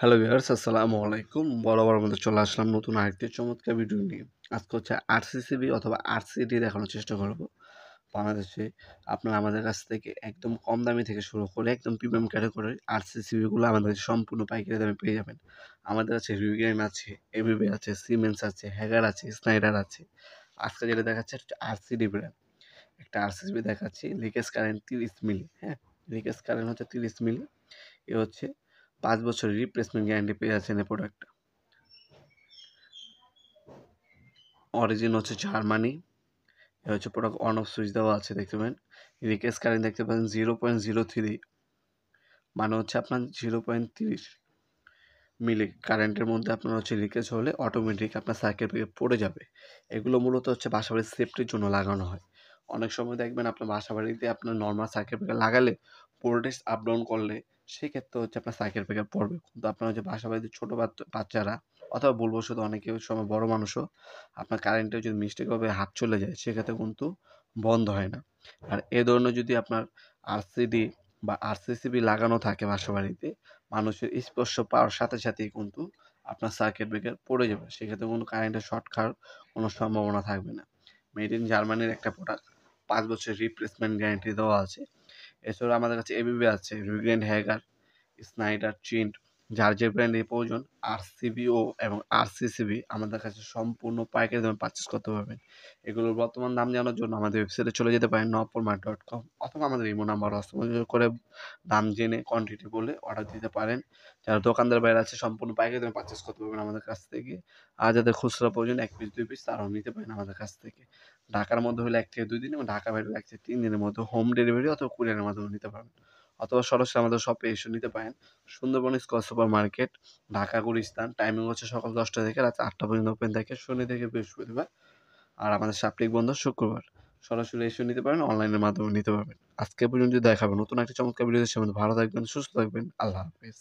Hello viewers, আসসালামু আলাইকুম। বরাবরের মতো চলে আসলাম নতুন আরেকটি চমৎকার ভিডিও নিয়ে। আজকে হচ্ছে আরসিসিবি অথবা আরসিডি দেখানোর চেষ্টা করব। বাংলাদেশে আপনারা আমাদের কাছ থেকে একদম কম দামি থেকে শুরু করে একদম প্রিমিয়াম ক্যাটাগরির আরসিসিবিগুলো আমাদের কাছে সম্পূর্ণ পাইকারি দামে পেয়ে যাবেন। আমাদের কাছে রিগেন আছে, এবিবি আছে, সিমেন্স আছে, হ্যাগার আছে, স্নাইডার আছে। আজকে যেটা দেখাচ্ছে হচ্ছে আরসিডি ব্র্যান্ড। একটা আরসিসিবি দেখাচ্ছি, লিকেজ কারেন্ট 30 মিলি। হ্যাঁ, লিকেজ কারেন্ট হচ্ছে 30 মিলি। এ হচ্ছে 5 বছরের রিপ্লেসমেন্ট গ্যারান্টি পেয়ে যাচ্ছেন এই প্রোডাক্টটা। অরিজিন হচ্ছে জার্মানি। এ হচ্ছে প্রোডাক্ট অন অফ সুইচ দেওয়া আছে, দেখতে পাবেন। লিকেজ কারেন্ট দেখতে পাবেন 0.03, মানে হচ্ছে আপনার 0.30 মিলি কারেন্টের মধ্যে আপনার হচ্ছে লিকেজ হলে অটোমেটিক আপনার সার্কিট ব্রেকার পড়ে যাবে। এগুলো মূলত হচ্ছে বাসাবাড়ির সেফটির জন্য লাগানো হয়। অনেক সময় দেখবেন আপনার বাসাবাড়িতে আপনার নর্মাল সার্কিট ব্রেকার লাগালে ভোল্টেজ আপ ডাউন করলে সেক্ষেত্রে হচ্ছে আপনার সার্কিট ব্রেকার পড়বে। কিন্তু আপনার হচ্ছে বাসাবাড়িতে ছোটো বাচ্চারা অথবা ভুলবশত অনেকে সময় বড় মানুষও আপনার কারেন্টে যদি মিস্টেকভাবে হাত চলে যায় সেক্ষেত্রে কিন্তু বন্ধ হয় না। আর এ ধরনের যদি আপনার আরসিডি বা আরসিসিবি লাগানো থাকে বাসাবাড়িতে, মানুষের স্পর্শ পাওয়ার সাথে সাথেই কিন্তু আপনার সার্কিট ব্রেকার পড়ে যাবে। সেক্ষেত্রে কোনো কারেন্টের শর্ট খাওয়ার কোনো সম্ভাবনা থাকবে না। মেড ইন জার্মানির একটা প্রোডাক্ট, 5 বছরের রিপ্লেসমেন্ট গ্যারান্টি দেওয়া আছে। এছাড়াও আমাদের কাছে এবিবি আছে, রিগেন্ড, হ্যাগার, স্নাইডার, চিন্ট, যার যে ব্র্যান্ডের প্রয়োজন আরসিবিও এবং আরসিসিবি আমাদের কাছে সম্পূর্ণ পাইকারি দামে পারচেস করতে পারবেন। এগুলোর বর্তমান দাম জানার জন্য আমাদের ওয়েবসাইটে চলে যেতে পারেন nopalmart.com, অথবা আমাদের ইমো নাম্বার হস্তমৈথুন করে দাম জেনে কোয়ান্টিটি বলে অর্ডার দিতে পারেন। যারা দোকানদার বাইরে আছে সম্পূর্ণ পাইকারি দামে পারচেস করতে পারবেন আমাদের কাছ থেকে। আর যাদের খুচরা প্রয়োজন 1 পিস 2 পিস তারাও নিতে পারেন আমাদের কাছ থেকে। ঢাকার মধ্যে হলে 1 থেকে 2 দিন এবং ঢাকার বাইরে হলে 1 থেকে 3 দিনের মধ্যে হোম ডেলিভারি অথবা কুরিয়ারের মাধ্যমে নিতে পারবেন। অথবা সরাসরি আমাদের শপে এসে নিতে পারেন। Sundarban square super market, Dhaka Gulistan. Timing হচ্ছে সকাল 10টা থেকে রাত 8টা পর্যন্ত ওপেন থাকে, শনি থেকে বৃহস্পতিবার। আর আমাদের সাপ্তাহিক বন্ধ শুক্রবার। সরাসরি এসে নিতে পারেন, অনলাইনের মাধ্যমে নিতে পারবেন। আজকে পর্যন্ত দেখা হবে নতুন একটা চমৎকার ভিডিও। সে ভালো থাকবেন, সুস্থ থাকবেন। আল্লাহ হাফেজ।